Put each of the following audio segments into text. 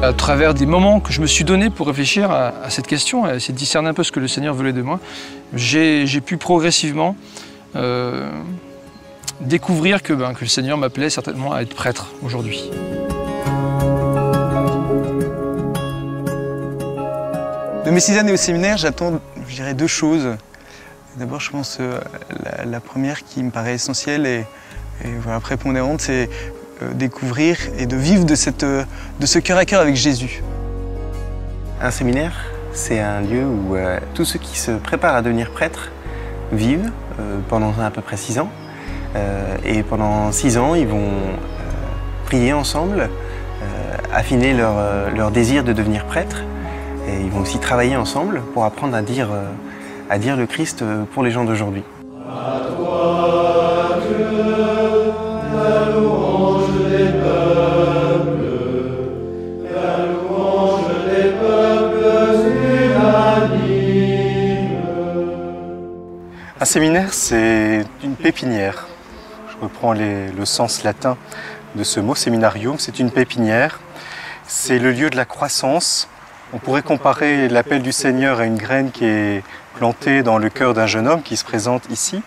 À travers des moments que je me suis donné pour réfléchir à cette question, à essayer de discerner un peu ce que le Seigneur voulait de moi, j'ai pu progressivement découvrir que le Seigneur m'appelait certainement à être prêtre aujourd'hui. De mes 6 années au séminaire, j'attends, je dirais, 2 choses. D'abord, je pense la première qui me paraît essentielle et voilà, prépondérante, c'est découvrir et de vivre de ce cœur à cœur avec Jésus. Un séminaire, c'est un lieu où tous ceux qui se préparent à devenir prêtres vivent pendant à peu près 6 ans. Et pendant 6 ans, ils vont prier ensemble, affiner leur désir de devenir prêtre. Et ils vont aussi travailler ensemble pour apprendre à dire le Christ pour les gens d'aujourd'hui. À toi que la louange des peuples, la louange des peuples unanimes. Un séminaire, c'est une pépinière. Je reprends le sens latin de ce mot, séminarium, c'est une pépinière. C'est le lieu de la croissance. On pourrait comparer l'appel du Seigneur à une graine qui est plantée dans le cœur d'un jeune homme qui se présente ici.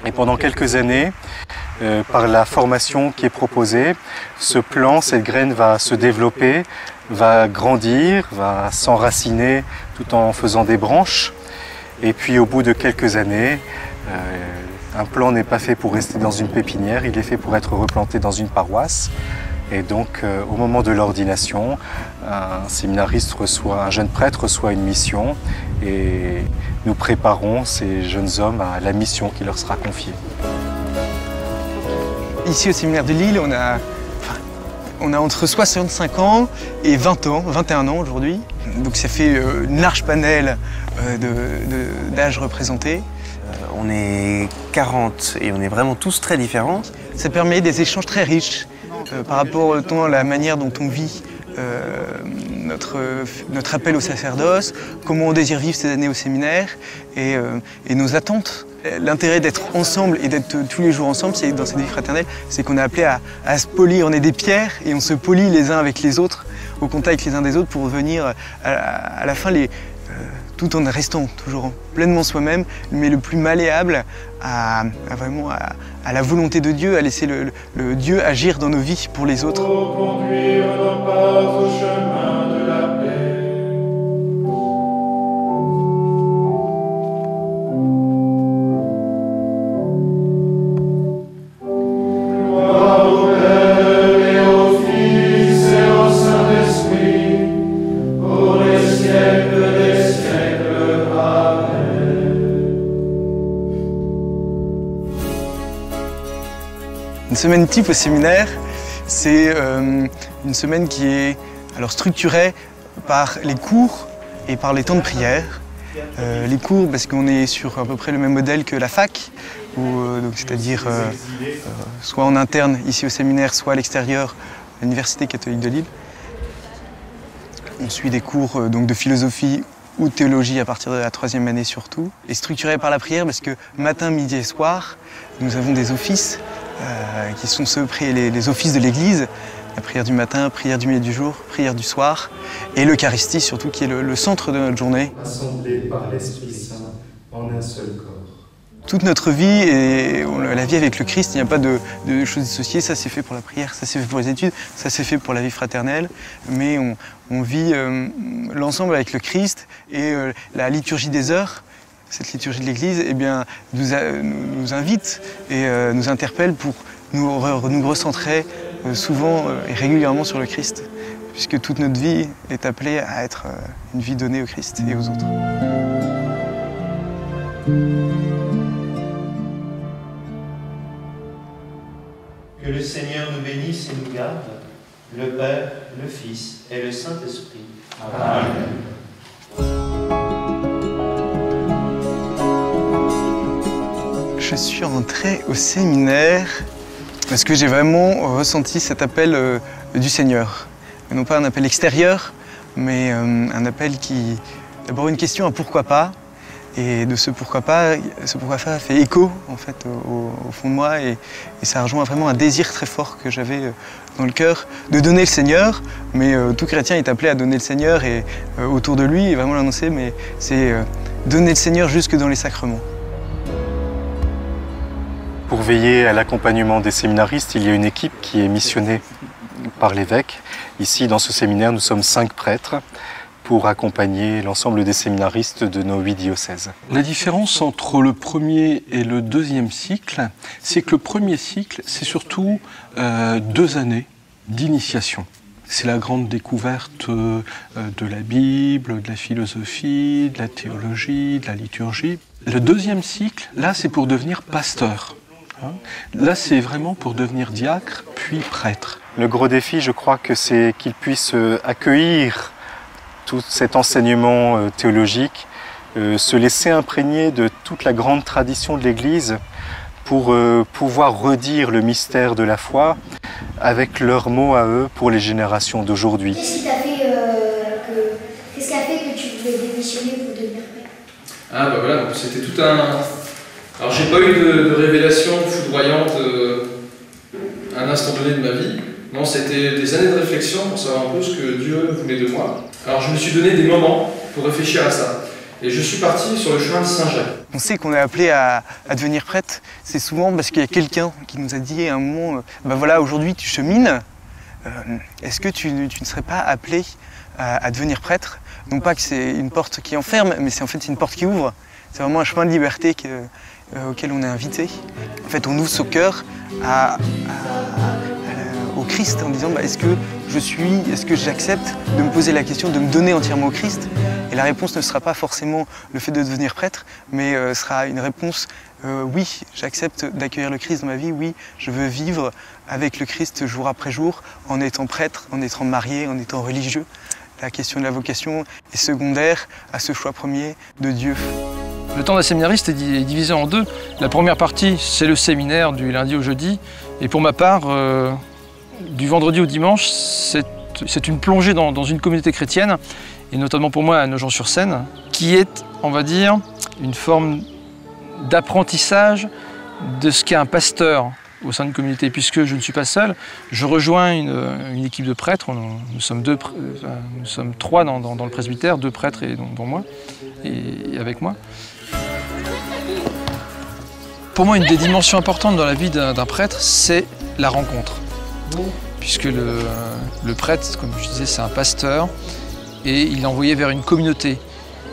Et pendant quelques années, par la formation qui est proposée, ce plant, cette graine va se développer, va grandir, va s'enraciner tout en faisant des branches. Et puis au bout de quelques années, un plant n'est pas fait pour rester dans une pépinière, il est fait pour être replanté dans une paroisse. Et donc, au moment de l'ordination, un séminariste un jeune prêtre reçoit une mission et nous préparons ces jeunes hommes à la mission qui leur sera confiée. Ici au séminaire de Lille, on a entre 65 ans et 20 ans, 21 ans aujourd'hui. Donc ça fait une large panel d'âges représentés. On est 40 et on est vraiment tous très différents. Ça permet des échanges très riches. Par rapport à la manière dont on vit notre appel au sacerdoce, comment on désire vivre ces années au séminaire et nos attentes. L'intérêt d'être ensemble et d'être tous les jours ensemble, c'est dans cette vie fraternelle, c'est qu'on est appelé à se polir. On est des pierres et on se polit les uns avec les autres, au contact les uns des autres pour venir à la fin tout en restant toujours pleinement soi-même, mais le plus malléable à la volonté de Dieu, à laisser le Dieu agir dans nos vies pour les autres. Pour conduire nos pas au chemin de la paix. Gloire au Père et au Fils et au Saint-Esprit, pour les siècles des siècles. Une semaine type au séminaire, c'est une semaine qui est structurée par les cours et par les temps de prière. Les cours, parce qu'on est sur à peu près le même modèle que la fac, c'est-à-dire soit en interne ici au séminaire, soit à l'extérieur, à l'Université catholique de Lille. On suit des cours de philosophie ou de théologie à partir de la 3e année surtout. Et structuré par la prière parce que matin, midi et soir, nous avons des offices qui sont les offices de l'Église. La prière du matin, prière du milieu du jour, prière du soir et l'Eucharistie surtout qui est le centre de notre journée. Assemblés par l'Esprit Saint en un seul corps. Toute notre vie et la vie avec le Christ, il n'y a pas de choses dissociées. Ça c'est fait pour la prière, ça c'est fait pour les études, ça c'est fait pour la vie fraternelle. Mais on vit l'ensemble avec le Christ et la liturgie des heures, cette liturgie de l'Église, nous invite et nous interpelle pour nous recentrer souvent et régulièrement sur le Christ, puisque toute notre vie est appelée à être une vie donnée au Christ et aux autres. Que le Seigneur nous bénisse et nous garde, le Père, le Fils et le Saint-Esprit. Amen. Je suis rentré au séminaire parce que j'ai vraiment ressenti cet appel du Seigneur. Non pas un appel extérieur, mais un appel qui... D'abord une question à pourquoi pas, Et de ce pourquoi pas fait écho en fait au fond de moi et ça rejoint vraiment un désir très fort que j'avais dans le cœur de donner le Seigneur, mais tout chrétien est appelé à donner le Seigneur et autour de lui et vraiment l'annoncer, mais c'est donner le Seigneur jusque dans les sacrements. Pour veiller à l'accompagnement des séminaristes, il y a une équipe qui est missionnée par l'évêque. Ici, dans ce séminaire, nous sommes 5 prêtres pour accompagner l'ensemble des séminaristes de nos 8 diocèses. La différence entre le premier et le deuxième cycle, c'est que le premier cycle, c'est surtout 2 années d'initiation. C'est la grande découverte de la Bible, de la philosophie, de la théologie, de la liturgie. Le deuxième cycle, là, c'est pour devenir pasteur. Là, c'est vraiment pour devenir diacre, puis prêtre. Le gros défi, je crois que c'est qu'ils puissent accueillir tout cet enseignement théologique, se laisser imprégner de toute la grande tradition de l'Église pour pouvoir redire le mystère de la foi avec leurs mots à eux pour les générations d'aujourd'hui. Qu'est-ce qui a fait que tu voulais démissionner pour devenir prêtre? Ah bah voilà, donc c'était tout un... Alors j'ai pas eu de révélation foudroyante à un instant donné de ma vie. Non, c'était des années de réflexion pour savoir un peu ce que Dieu voulait de moi. Alors je me suis donné des moments pour réfléchir à ça. Et je suis parti sur le chemin de Saint-Jacques. On sait qu'on est appelé à devenir prêtre, c'est souvent parce qu'il y a quelqu'un qui nous a dit à un moment, ben voilà, aujourd'hui tu chemines, est-ce que tu ne serais pas appelé à devenir prêtre? Non pas que c'est une porte qui enferme, mais c'est en fait une porte qui ouvre. C'est vraiment un chemin de liberté auquel on est invité. En fait, on ouvre son cœur au Christ en disant bah, est-ce que j'accepte de me poser la question, de me donner entièrement au Christ? Et la réponse ne sera pas forcément le fait de devenir prêtre, mais sera une réponse oui, j'accepte d'accueillir le Christ dans ma vie, oui, je veux vivre avec le Christ jour après jour, en étant prêtre, en étant marié, en étant religieux. La question de la vocation est secondaire à ce choix premier de Dieu. Le temps d'un séminariste est divisé en 2. La première partie, c'est le séminaire du lundi au jeudi. Et pour ma part, du vendredi au dimanche, c'est une plongée dans une communauté chrétienne, et notamment pour moi à Nogent-sur-Seine, qui est, on va dire, une forme d'apprentissage de ce qu'est un pasteur au sein d'une communauté. Puisque je ne suis pas seul, je rejoins une équipe de prêtres. Nous sommes 3 dans le presbytère, 2 prêtres et dont moi, et avec moi. Pour moi, une des dimensions importantes dans la vie d'un prêtre, c'est la rencontre. Puisque le prêtre, comme je disais, c'est un pasteur et il est envoyé vers une communauté.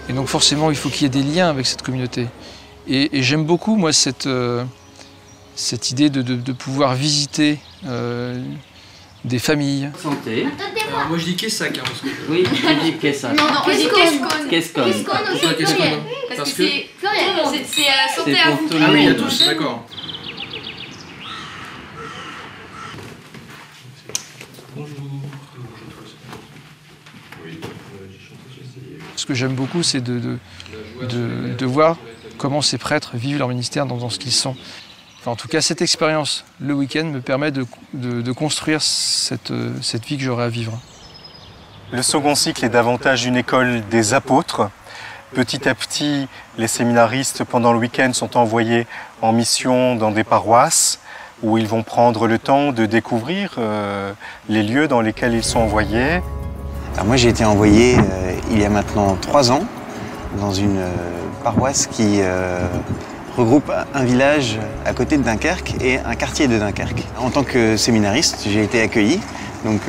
Et donc forcément, il faut qu'il y ait des liens avec cette communauté. Et j'aime beaucoup, moi, cette idée de pouvoir visiter des familles. Santé. Moi, je dis Quessac. Hein, parce que Oui, je dis Quessac. Non, on dit Qu'escon. Qu'Escon. Qu'Escon aussi, pluriel. Parce que c'est pluriel, c'est santé à vous. Ah oui, il y a tous, d'accord. Ce que j'aime beaucoup, c'est de voir comment ces prêtres vivent leur ministère dans ce qu'ils sont. Enfin, en tout cas, cette expérience, le week-end, me permet de construire cette vie que j'aurai à vivre. Le second cycle est davantage une école des apôtres. Petit à petit, les séminaristes, pendant le week-end, sont envoyés en mission dans des paroisses où ils vont prendre le temps de découvrir les lieux dans lesquels ils sont envoyés. Alors moi, j'ai été envoyé il y a maintenant 3 ans dans une paroisse qui regroupe un village à côté de Dunkerque et un quartier de Dunkerque. En tant que séminariste, j'ai été accueilli, donc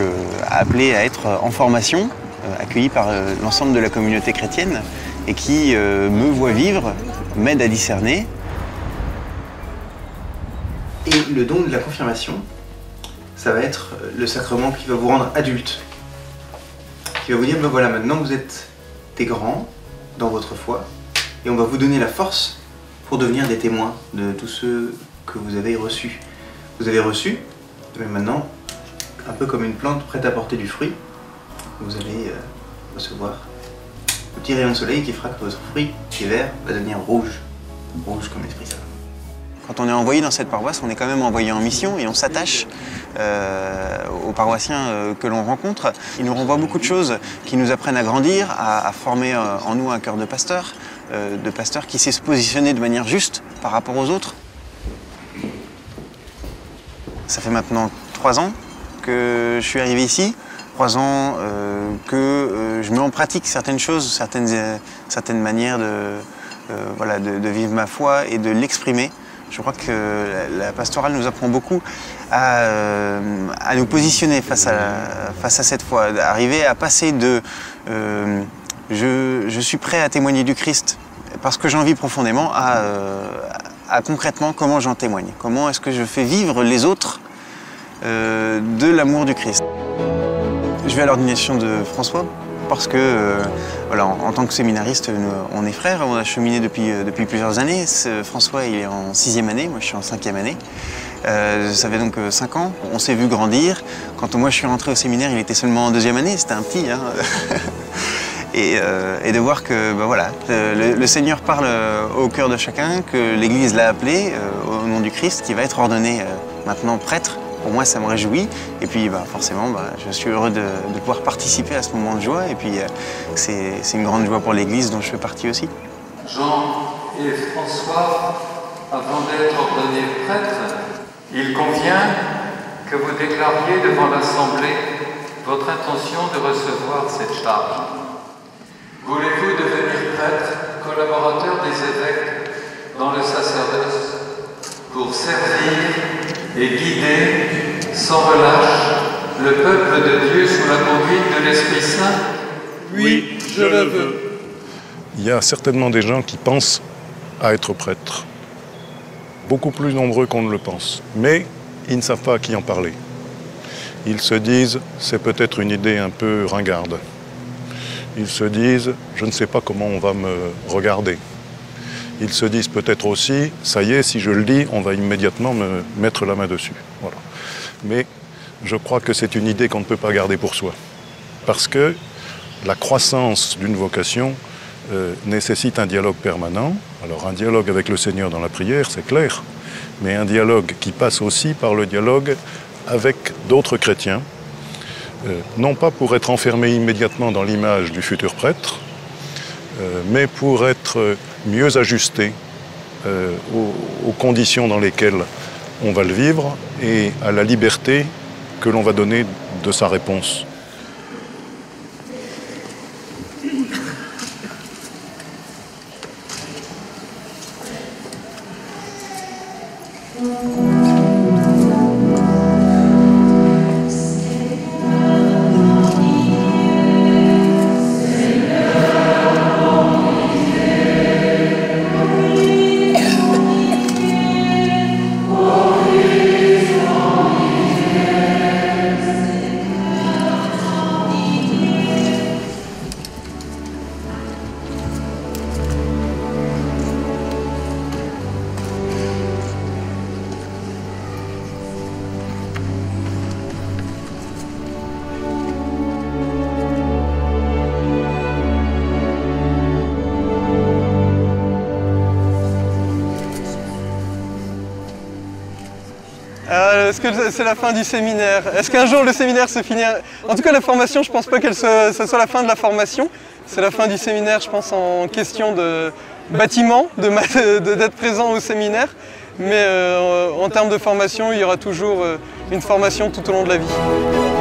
appelé à être en formation, accueilli par l'ensemble de la communauté chrétienne et qui me voit vivre, m'aide à discerner. Et le don de la confirmation, ça va être le sacrement qui va vous rendre adulte, qui va vous dire, ben voilà, maintenant vous êtes des grands dans votre foi et on va vous donner la force pour devenir des témoins de tous ceux que vous avez reçus. Vous avez reçu, mais maintenant, un peu comme une plante prête à porter du fruit, vous allez recevoir le petit rayon de soleil qui fera que votre fruit, qui est vert, va devenir rouge, rouge comme l'Esprit Saint. Quand on est envoyé dans cette paroisse, on est quand même envoyé en mission et on s'attache aux paroissiens que l'on rencontre. Ils nous renvoient beaucoup de choses qui nous apprennent à grandir, à former en nous un cœur de pasteur, de pasteur qui sait se positionner de manière juste par rapport aux autres. Ça fait maintenant 3 ans que je suis arrivé ici, 3 ans que je mets en pratique certaines choses, certaines manières de vivre ma foi et de l'exprimer. Je crois que la pastorale nous apprend beaucoup à nous positionner face à cette foi, arriver à passer de je suis prêt à témoigner du Christ parce que j'en vis profondément à concrètement comment j'en témoigne, comment est-ce que je fais vivre les autres de l'amour du Christ. Je vais à l'ordination de François parce que voilà, en tant que séminariste, on est frères, on a cheminé depuis plusieurs années. François il est en 6e année, moi je suis en 5e année. Ça fait donc 5 ans, on s'est vu grandir. Quand moi je suis rentré au séminaire, il était seulement en 2e année, c'était un petit. Hein. Et de voir que voilà, le Seigneur parle au cœur de chacun, que l'Église l'a appelé au nom du Christ, qui va être ordonné maintenant prêtre. Pour moi, ça me réjouit. Et puis, forcément, je suis heureux de pouvoir participer à ce moment de joie. Et puis, c'est une grande joie pour l'Église dont je fais partie aussi. Jean et François, avant d'être ordonnés prêtres, il convient que vous déclariez devant l'Assemblée votre intention de recevoir cette charge. Voulez-vous devenir prêtre, collaborateur des évêques dans le sacerdoce, pour servir et guider sans relâche le peuple de Dieu sous la conduite de l'Esprit Saint? Oui, je le veux. Il y a certainement des gens qui pensent à être prêtres, beaucoup plus nombreux qu'on ne le pense, mais ils ne savent pas à qui en parler. Ils se disent, c'est peut-être une idée un peu ringarde. Ils se disent, je ne sais pas comment on va me regarder. Ils se disent peut-être aussi, ça y est, si je le dis, on va immédiatement me mettre la main dessus. Voilà. Mais je crois que c'est une idée qu'on ne peut pas garder pour soi. Parce que la croissance d'une vocation nécessite un dialogue permanent. Alors un dialogue avec le Seigneur dans la prière, c'est clair, mais un dialogue qui passe aussi par le dialogue avec d'autres chrétiens, non pas pour être enfermé immédiatement dans l'image du futur prêtre, mais pour être mieux ajusté aux conditions dans lesquelles on va le vivre et à la liberté que l'on va donner de sa réponse. Est-ce que c'est la fin du séminaire? Est-ce qu'un jour le séminaire se finira? En tout cas la formation, je ne pense pas que ce soit la fin de la formation. C'est la fin du séminaire, je pense, en question de bâtiment, d'être présent au séminaire. Mais en termes de formation, il y aura toujours une formation tout au long de la vie.